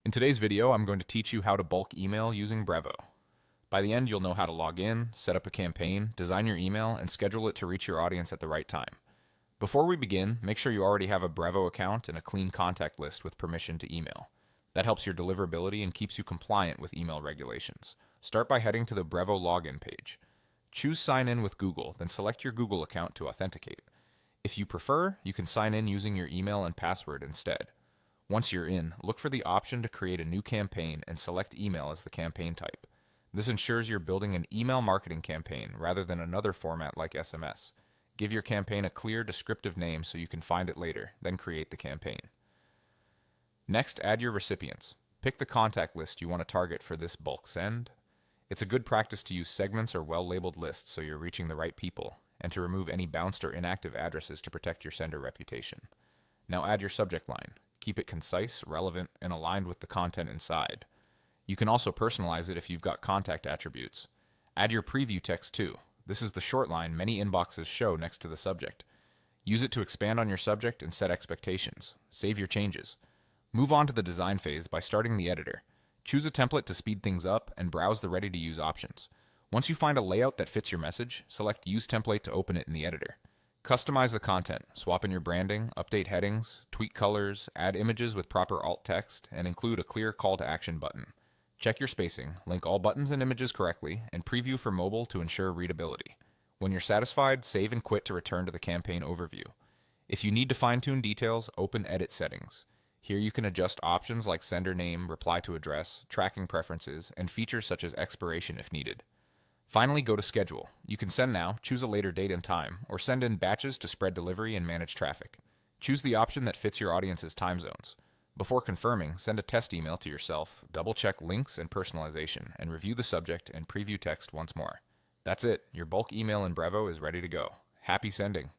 In today's video, I'm going to teach you how to bulk email using Brevo. By the end, you'll know how to log in, set up a campaign, design your email, and schedule it to reach your audience at the right time. Before we begin, make sure you already have a Brevo account and a clean contact list with permission to email. That helps your deliverability and keeps you compliant with email regulations. Start by heading to the Brevo login page. Choose Sign in with Google, then select your Google account to authenticate. If you prefer, you can sign in using your email and password instead. Once you're in, look for the option to create a new campaign and select email as the campaign type. This ensures you're building an email marketing campaign rather than another format like SMS. Give your campaign a clear, descriptive name so you can find it later, then create the campaign. Next, add your recipients. Pick the contact list you want to target for this bulk send. It's a good practice to use segments or well-labeled lists so you're reaching the right people, and to remove any bounced or inactive addresses to protect your sender reputation. Now add your subject line. Keep it concise, relevant, and aligned with the content inside. You can also personalize it if you've got contact attributes. Add your preview text too. This is the short line many inboxes show next to the subject. Use it to expand on your subject and set expectations. Save your changes. Move on to the design phase by starting the editor. Choose a template to speed things up and browse the ready-to-use options. Once you find a layout that fits your message, select Use Template to open it in the editor. Customize the content, swap in your branding, update headings, tweak colors, add images with proper alt text, and include a clear call to action button. Check your spacing, link all buttons and images correctly, and preview for mobile to ensure readability. When you're satisfied, save and quit to return to the campaign overview. If you need to fine-tune details, open Edit Settings. Here you can adjust options like sender name, reply to address, tracking preferences, and features such as expiration if needed. Finally, go to Schedule. You can send now, choose a later date and time, or send in batches to spread delivery and manage traffic. Choose the option that fits your audience's time zones. Before confirming, send a test email to yourself, double-check links and personalization, and review the subject and preview text once more. That's it. Your bulk email in Brevo is ready to go. Happy sending!